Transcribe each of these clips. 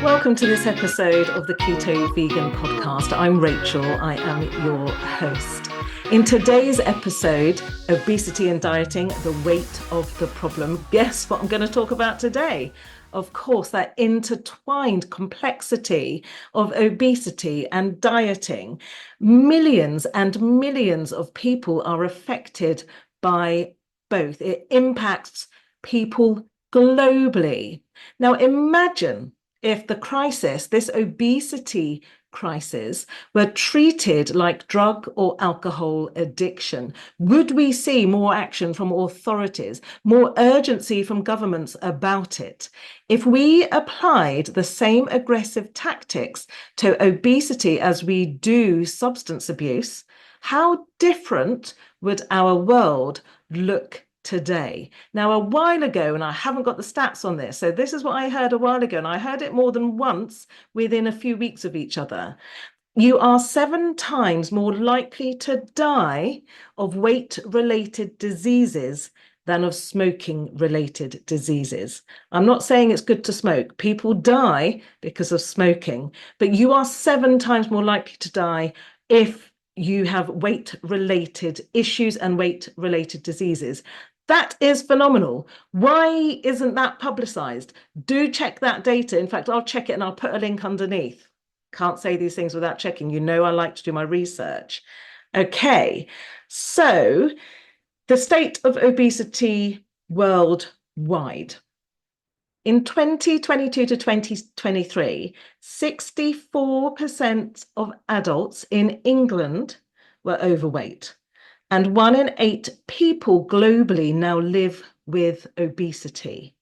Welcome to this episode of the Keto Vegan podcast. I'm Rachel. I am your host. In today's episode, obesity and dieting, the weight of the problem. Guess what I'm going to talk about today? Of course, that intertwined complexity of obesity and dieting. Millions and millions of people are affected by both. It impacts people globally. Now, imagine if the crisis, this obesity crisis, were treated like drug or alcohol addiction? Would we see more action from authorities, more urgency from governments about it? If we applied the same aggressive tactics to obesity as we do substance abuse, how different would our world look today? Now, a while ago, and I haven't got the stats on this, so this is what I heard a while ago, and I heard it more than once within a few weeks of each other. You are 7 times more likely to die of weight-related diseases than of smoking-related diseases. I'm not saying it's good to smoke. People die because of smoking, but you are 7 times more likely to die if you have weight-related issues and weight-related diseases. That is phenomenal. Why isn't that publicized? Do check that data. In fact, I'll check it and I'll put a link underneath. Can't say these things without checking. You know, I like to do my research. Okay, so the state of obesity worldwide. In 2022 to 2023, 64% of adults in England were overweight. And 1 in 8 people globally now live with obesity.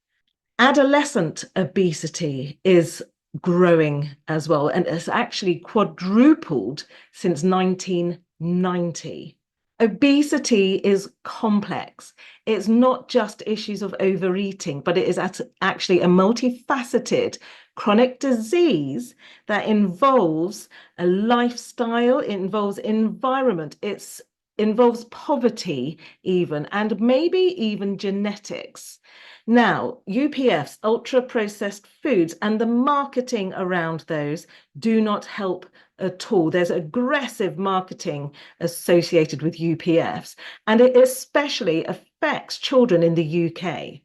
Adolescent obesity is growing as well, and it's actually quadrupled since 1990. Obesity is complex. It's not just issues of overeating, but it is actually a multifaceted chronic disease that involves a lifestyle, it involves environment, it involves poverty even, and maybe even genetics. Now, UPFs, ultra-processed foods, and the marketing around those do not help at all. There's aggressive marketing associated with UPFs, and it especially affects children in the UK.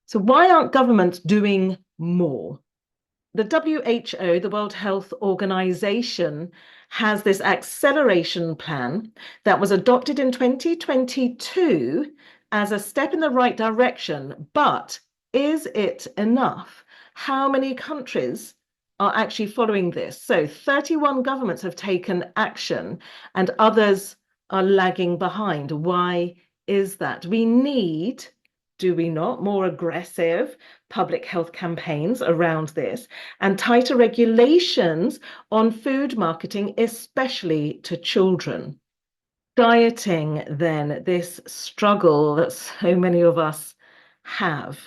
So why aren't governments doing more? The WHO, the World Health Organization, has this acceleration plan that was adopted in 2022 as a step in the right direction. But is it enough? How many countries are actually following this? So 31 governments have taken action and others are lagging behind. Why is that? We need, do we not, more aggressive public health campaigns around this and tighter regulations on food marketing, especially to children. Dieting, then, this struggle that so many of us have.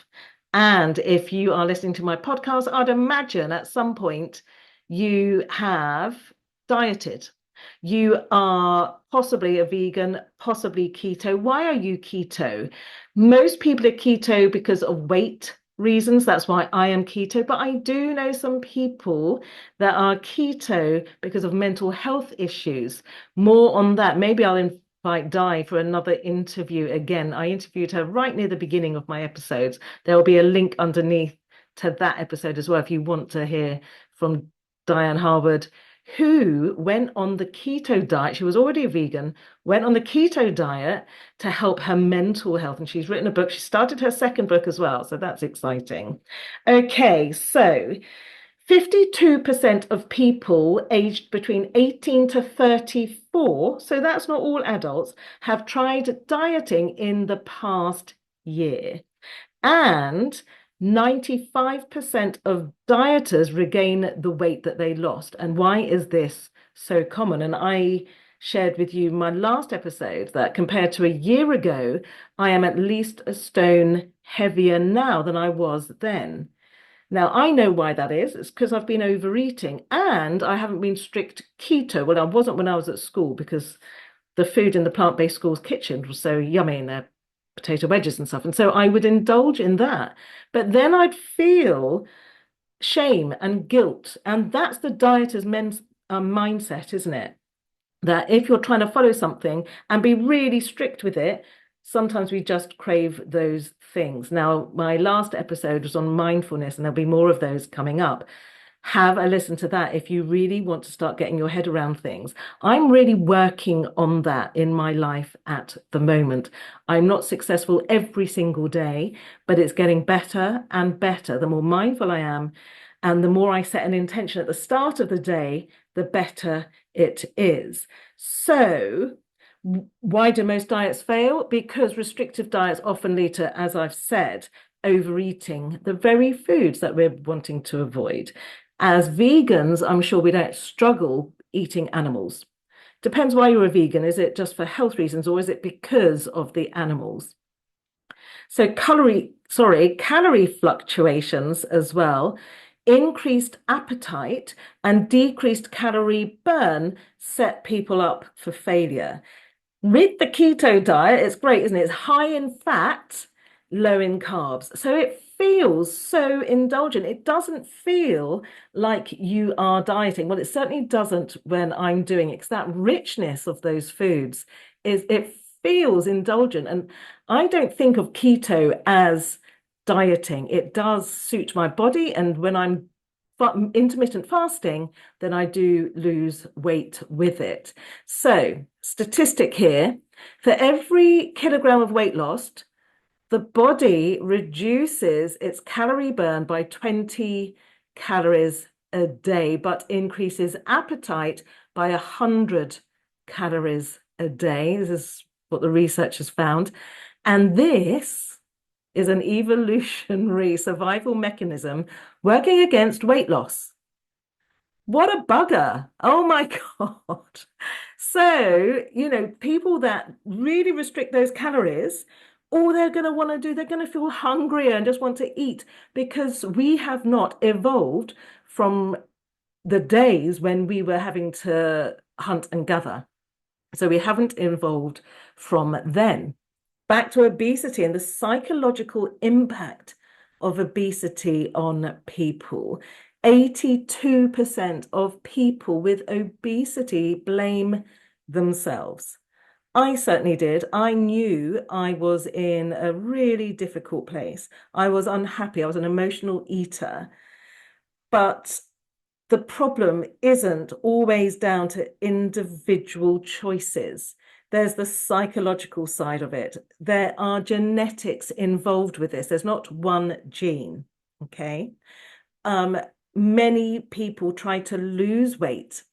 And if you are listening to my podcast, I'd imagine at some point you have dieted. You are possibly a vegan, possibly keto. Why are you keto? Most people are keto because of weight reasons. That's why I am keto. But I do know some people that are keto because of mental health issues. More on that. Maybe I'll invite Di for another interview again. I interviewed her right near the beginning of my episodes. There will be a link underneath to that episode as well if you want to hear from Diane Harwood, who went on the keto diet. She was already a vegan, went on the keto diet to help her mental health. And she's written a book. She started her second book as well. So that's exciting. Okay, so 52% of people aged between 18 to 34, so that's not all adults, have tried dieting in the past year. And 95% of dieters regain the weight that they lost. And why is this so common? And I shared with you my last episode that compared to a year ago, I am at least a stone heavier now than I was then. Now, I know why that is. It's because I've been overeating and I haven't been strict keto. Well, I wasn't when I was at school because the food in the plant-based school's kitchen was so yummy and they're potato wedges and stuff. And so I would indulge in that. But then I'd feel shame and guilt. And that's the dieter's mindset, isn't it? That if you're trying to follow something and be really strict with it, sometimes we just crave those things. Now, my last episode was on mindfulness, and there'll be more of those coming up. Have a listen to that if you really want to start getting your head around things. I'm really working on that in my life at the moment. I'm not successful every single day, but it's getting better and better. The more mindful I am, and the more I set an intention at the start of the day, the better it is. So, why do most diets fail? Because restrictive diets often lead to, as I've said, overeating the very foods that we're wanting to avoid. As vegans, I'm sure we don't struggle eating animals. Depends why you're a vegan. Is it just for health reasons or is it because of the animals? So calorie fluctuations as well, increased appetite and decreased calorie burn set people up for failure. With the keto diet, it's great, isn't it? It's high in fat, low in carbs. So it feels so indulgent. It doesn't feel like you are dieting. Well, it certainly doesn't when I'm doing it, because that richness of those foods is it feels indulgent. And I don't think of keto as dieting. It does suit my body. And when I'm intermittent fasting, then I do lose weight with it. So, statistic here, for every kilogram of weight lost, the body reduces its calorie burn by 20 calories a day, but increases appetite by 100 calories a day. This is what the research has found. And this is an evolutionary survival mechanism working against weight loss. What a bugger. Oh my God. So, people that really restrict those calories, all they're going to want to do, they're going to feel hungrier and just want to eat because we have not evolved from the days when we were having to hunt and gather. So we haven't evolved from then. Back to obesity and the psychological impact of obesity on people. 82% of people with obesity blame themselves. I certainly did. I knew I was in a really difficult place. I was unhappy. I was an emotional eater. But the problem isn't always down to individual choices. There's the psychological side of it. There are genetics involved with this. There's not one gene, okay? Um, Many people try to lose weight,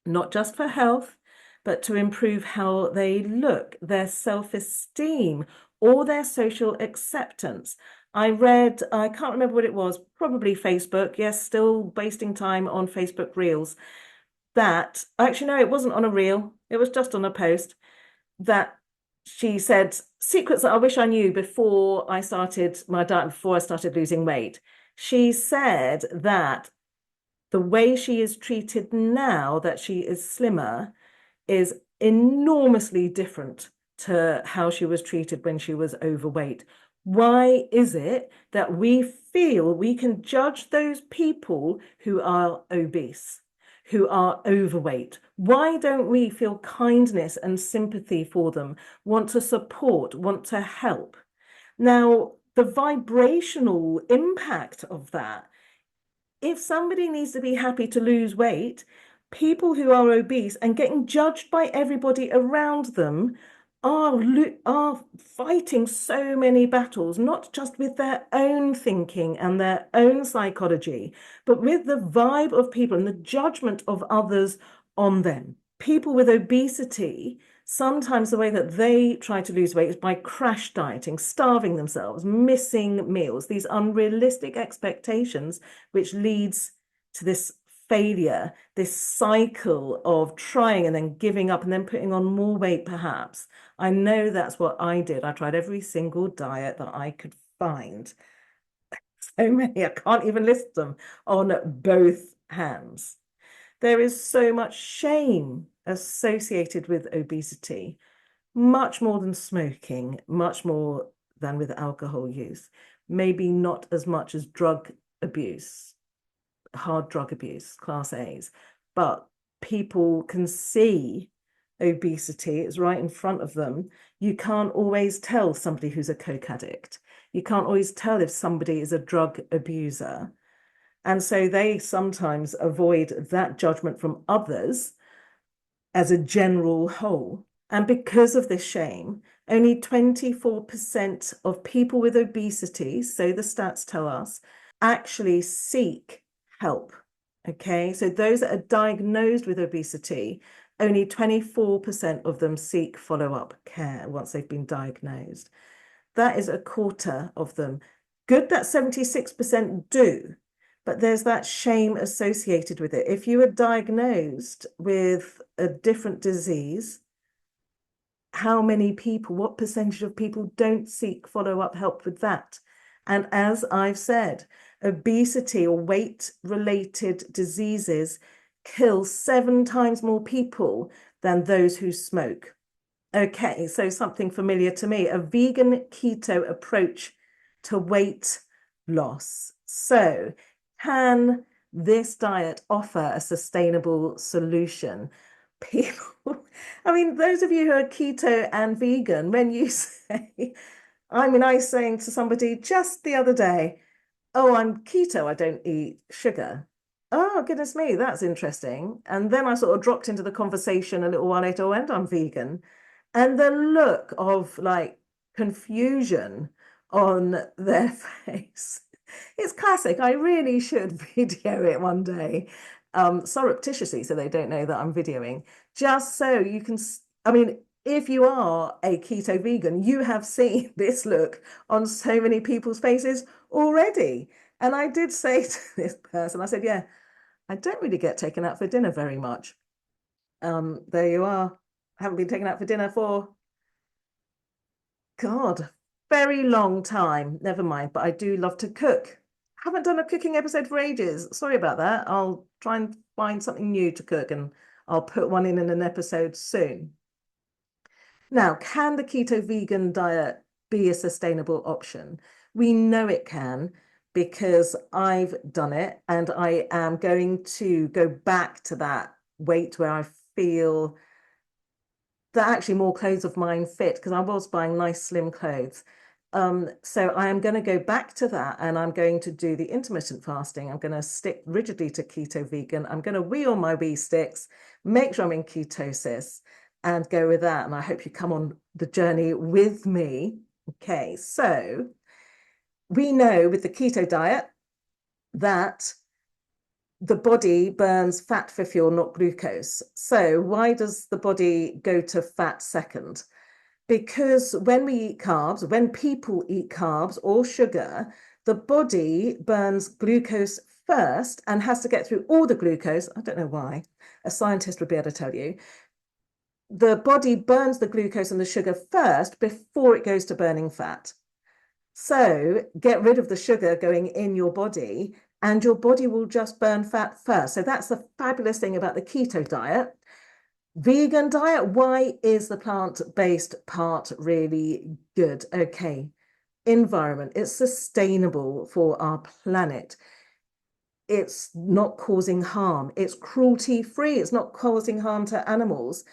not just for health, but to improve how they look, their self-esteem, or their social acceptance. I can't remember what it was, probably Facebook. Yes, still wasting time on Facebook Reels. That actually, no, it wasn't on a reel, it was just on a post that she said secrets that I wish I knew before I started my diet, before I started losing weight. She said that the way she is treated now, that she is slimmer, is enormously different to how she was treated when she was overweight. Why is it that we feel we can judge those people who are obese, who are overweight? Why don't we feel kindness and sympathy for them, want to support, want to help? Now, the vibrational impact of that, if somebody needs to be happy to lose weight, people who are obese and getting judged by everybody around them are fighting so many battles, not just with their own thinking and their own psychology, but with the vibe of people and the judgment of others on them. People with obesity, sometimes the way that they try to lose weight is by crash dieting, starving themselves, missing meals, these unrealistic expectations, which leads to this failure, this cycle of trying and then giving up and then putting on more weight, perhaps. I know that's what I did. I tried every single diet that I could find. So many, I can't even list them on both hands. There is so much shame associated with obesity, much more than smoking, much more than with alcohol use, maybe not as much as drug abuse. hard drug abuse, class A's, but people can see obesity, it's right in front of them. You can't always tell somebody who's a coke addict. You can't always tell if somebody is a drug abuser. And so they sometimes avoid that judgment from others as a general whole. And because of this shame, only 24% of people with obesity, so the stats tell us, actually seek help. Okay, so those that are diagnosed with obesity, only 24% of them seek follow-up care once they've been diagnosed. That is a quarter of them. Good that 76% do, but there's that shame associated with it. If you are diagnosed with a different disease, how many people, what percentage of people don't seek follow-up help with that? And as I've said, obesity or weight-related diseases kill 7 times more people than those who smoke. Okay, so something familiar to me, a vegan keto approach to weight loss. So, can this diet offer a sustainable solution? People, I mean, those of you who are keto and vegan, when you say, I was saying to somebody just the other day, oh, I'm keto, I don't eat sugar. Oh, goodness me, that's interesting. And then I sort of dropped into the conversation a little while later, oh, and I'm vegan. And the look of like confusion on their face. It's classic. I really should video it one day, surreptitiously, so they don't know that I'm videoing, just so you can, if you are a keto vegan, you have seen this look on so many people's faces already. And I did say to this person, I said, yeah, I don't really get taken out for dinner very much. There you are. I haven't been taken out for dinner for, God, very long time. Never mind, but I do love to cook. Haven't done a cooking episode for ages. Sorry about that. I'll try and find something new to cook and I'll put one in an episode soon. Now, can the keto vegan diet be a sustainable option? We know it can because I've done it and I am going to go back to that weight where I feel that actually more clothes of mine fit because I was buying nice slim clothes. So I am going to go back to that and I'm going to do the intermittent fasting. I'm going to stick rigidly to keto vegan. I'm going to wheel my wee sticks, make sure I'm in ketosis and go with that. And I hope you come on the journey with me. Okay, so we know with the keto diet that the body burns fat for fuel, not glucose. So why does the body go to fat second? Because when we eat carbs, when people eat carbs or sugar, the body burns glucose first and has to get through all the glucose. I don't know why. A scientist would be able to tell you. The body burns the glucose and the sugar first before it goes to burning fat. So get rid of the sugar going in your body and your body will just burn fat first. So that's the fabulous thing about the keto diet. Vegan diet, why is the plant-based part really good? Okay, environment, it's sustainable for our planet. It's not causing harm. It's cruelty-free. It's not causing harm to animals.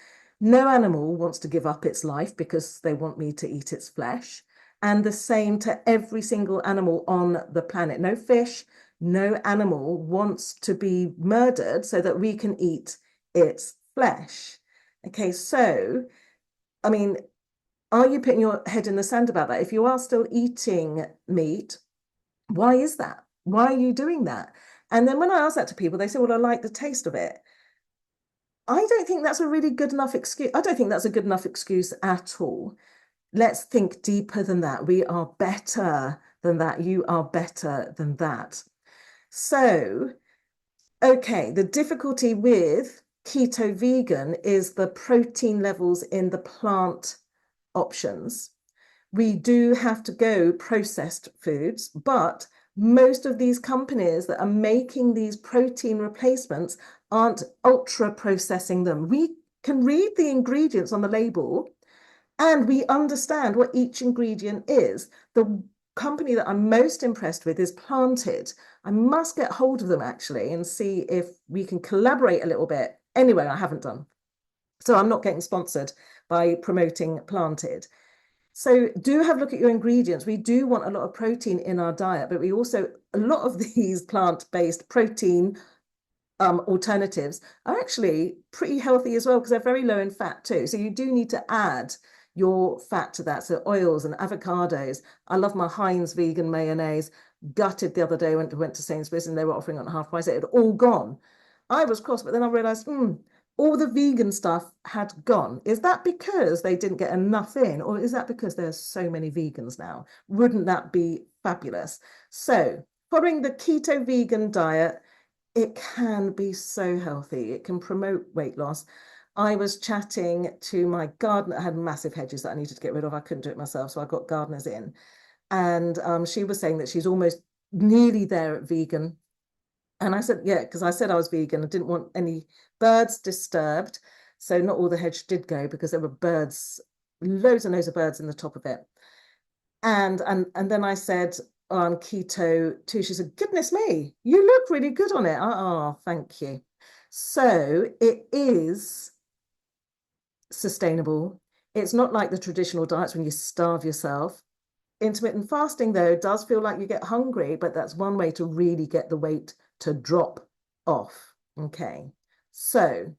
No animal wants to give up its life because they want me to eat its flesh. And the same to every single animal on the planet. No fish, no animal wants to be murdered so that we can eat its flesh. Okay, so, are you putting your head in the sand about that? If you are still eating meat, why is that? Why are you doing that? And then when I ask that to people, they say, well, I like the taste of it. I don't think that's a really good enough excuse. I don't think that's a good enough excuse at all. Let's think deeper than that. We are better than that. You are better than that. So, okay, the difficulty with keto vegan is the protein levels in the plant options. We do have to go processed foods, but most of these companies that are making these protein replacements aren't ultra processing them. We can read the ingredients on the label and we understand what each ingredient is. The company that I'm most impressed with is Planted. I must get hold of them actually and see if we can collaborate a little bit. Anyway, I haven't done. So I'm not getting sponsored by promoting Planted. So do have a look at your ingredients. We do want a lot of protein in our diet, but we also, a lot of these plant-based protein alternatives are actually pretty healthy as well because they're very low in fat too. So you do need to add your fat to that. So oils and avocados. I love my Heinz vegan mayonnaise. Gutted the other day, went to Sainsbury's and they were offering it on half price. It had all gone. I was cross, but then I realized, all the vegan stuff had gone. Is that because they didn't get enough in, or is that because there's so many vegans now? Wouldn't that be fabulous? So following the keto vegan diet, it can be so healthy. It can promote weight loss. I was chatting to my gardener. I had massive hedges that I needed to get rid of. I couldn't do it myself, so I got gardeners in. And she was saying that she's almost nearly there at vegan. And I said, yeah, because I said I was vegan. I didn't want any birds disturbed. So not all the hedge did go because there were birds, loads and loads of birds in the top of it. And then I said, oh, I'm keto too. She said, goodness me, you look really good on it. Oh, thank you. So it is sustainable. It's not like the traditional diets when you starve yourself. Intermittent fasting, though, does feel like you get hungry, but that's one way to really get the weight to drop off. Okay, so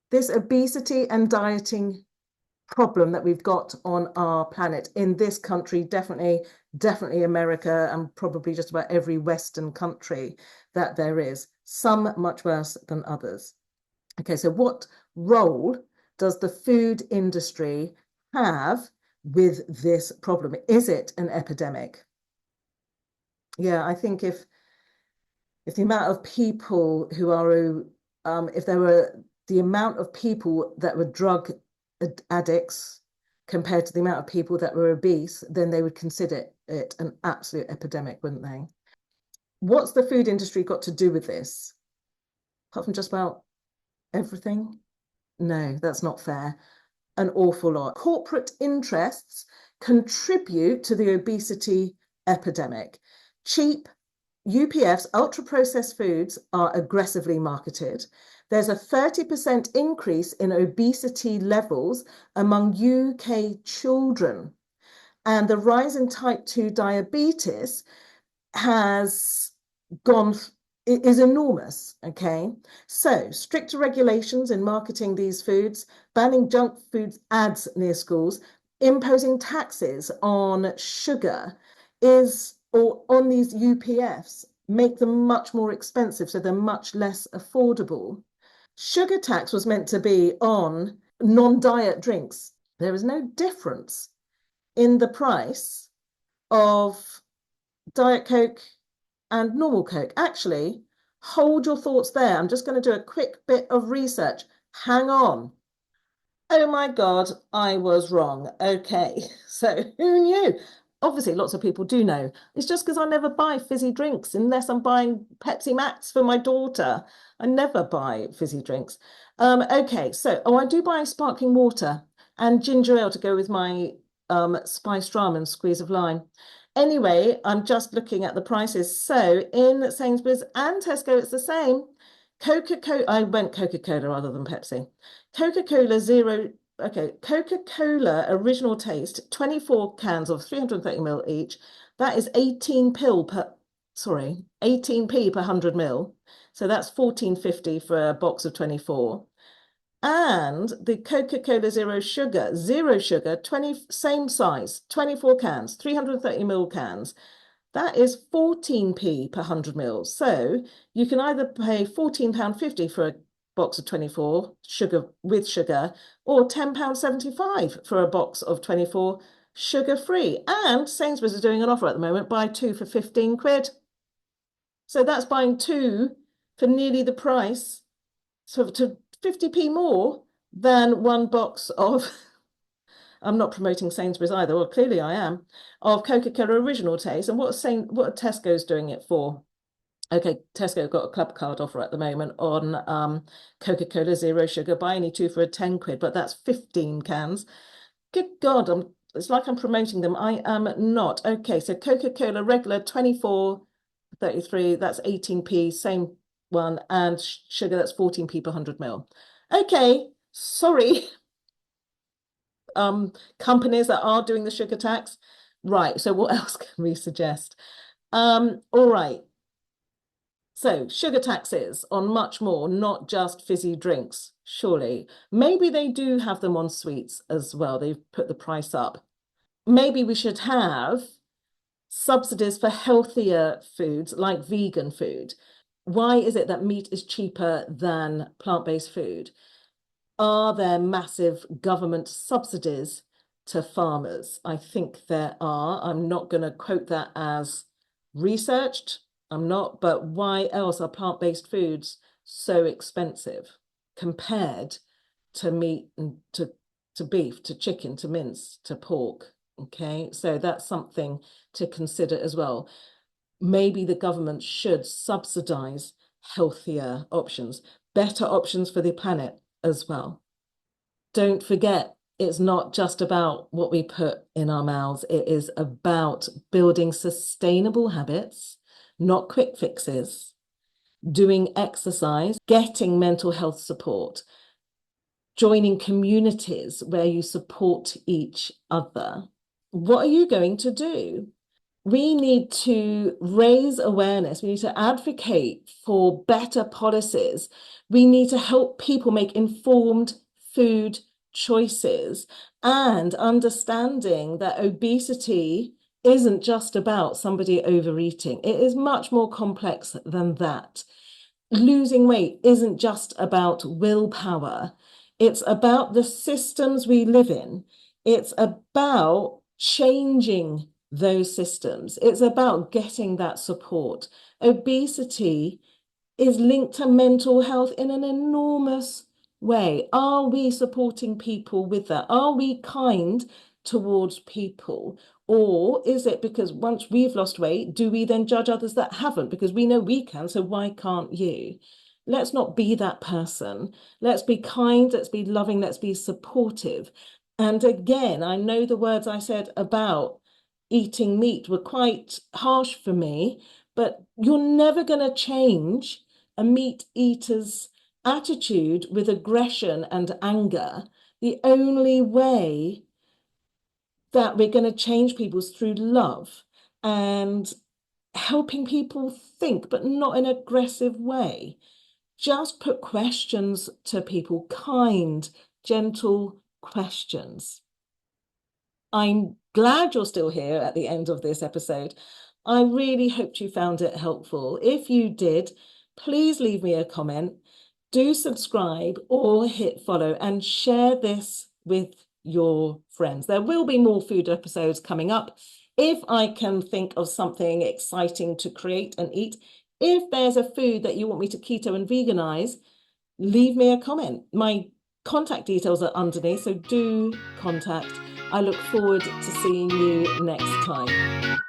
this obesity and dieting problem that we've got on our planet in this country, definitely America, and probably just about every Western country that there is, some much worse than others. Okay, so what role does the food industry have with this problem? Is it an epidemic? Yeah, I think if the amount of people who are, if there were the amount of people that were drug addicts compared to the amount of people that were obese, then they would consider it an absolute epidemic, wouldn't they? What's the food industry got to do with this? Apart from just about everything? No, that's not fair. An awful lot. Corporate interests contribute to the obesity epidemic. Cheap UPFs, ultra-processed foods, are aggressively marketed. There's a 30% increase in obesity levels among UK children. And the rise in type 2 diabetes has gone, is enormous, okay? So stricter regulations in marketing these foods, banning junk foods ads near schools, imposing taxes on sugar or on these UPFs, make them much more expensive, so they're much less affordable. Sugar tax was meant to be on non-diet drinks. There is no difference in the price of Diet Coke and normal Coke. Actually, hold your thoughts there. I'm just going to do a quick bit of research. Hang on. Oh my God, I was wrong. Okay, so who knew? Obviously, lots of people do know. It's just because I never buy fizzy drinks unless I'm buying Pepsi Max for my daughter. I never buy fizzy drinks. Okay, so, I do buy sparkling water and ginger ale to go with my spiced rum and squeeze of lime. Anyway, I'm just looking at the prices. So in Sainsbury's and Tesco, it's the same. Coca-Cola, I went Coca-Cola rather than Pepsi. Coca-Cola Zero, okay, Coca-Cola Original Taste, 24 cans of 330 ml each. That is 18p per 100 ml. So that's 14.50 for a box of 24. And the Coca-Cola Zero Sugar, 20, same size, 24 cans, 330 ml cans. That is 14p per 100 mils. So you can either pay £14.50 for a box of 24 with sugar, or £10.75 for a box of 24 sugar-free. And Sainsbury's is doing an offer at the moment, buy two for 15 quid. So that's buying two for nearly the price, so to 50p more than one box of, I'm not promoting Sainsbury's either, well, clearly I am, of Coca-Cola Original Taste. And what are Tesco's doing it for? Okay, Tesco got a club card offer at the moment on Coca-Cola Zero Sugar. Buy any two for a 10 quid, but that's 15 cans. Good God, It's like I'm promoting them. I am not. Okay, so Coca-Cola regular 24.33, that's 18p, same one, and sugar, that's 14p per 100 ml. Okay, sorry, companies that are doing the sugar tax. Right, so what else can we suggest? All right. So sugar taxes on much more, not just fizzy drinks, surely. Maybe they do have them on sweets as well. They've put the price up. Maybe we should have subsidies for healthier foods like vegan food. Why is it that meat is cheaper than plant-based food? Are there massive government subsidies to farmers? I think there are. I'm not going to quote that as researched. I'm not, but why else are plant-based foods so expensive compared to meat and to beef, to chicken, to mince, to pork? Okay, so that's something to consider as well. Maybe the government should subsidize healthier options, better options for the planet as well. Don't forget, it's not just about what we put in our mouths. It is about building sustainable habits, not quick fixes, doing exercise, getting mental health support, joining communities where you support each other. What are you going to do? We need to raise awareness. We need to advocate for better policies. We need to help people make informed food choices and understanding that obesity isn't just about somebody overeating. It is much more complex than that. Losing weight isn't just about willpower. It's about the systems we live in. It's about changing those systems. It's about getting that support. Obesity is linked to mental health in an enormous way. Are we supporting people with that? Are we kind towards people? Or is it because once we've lost weight, do we then judge others that haven't? Because we know we can, so why can't you? Let's not be that person. Let's be kind, let's be loving, let's be supportive. And again, I know the words I said about eating meat were quite harsh for me, but you're never going to change a meat eater's attitude with aggression and anger. The only way that we're going to change people is through love and helping people think, but not in an aggressive way. Just put questions to people, kind, gentle questions. I'm glad you're still here at the end of this episode. I really hoped you found it helpful. If you did, please leave me a comment, do subscribe or hit follow and share this with your friends. There will be more food episodes coming up. If I can think of something exciting to create and eat, if there's a food that you want me to keto and veganize, leave me a comment. My contact details are underneath, so do contact. I look forward to seeing you next time.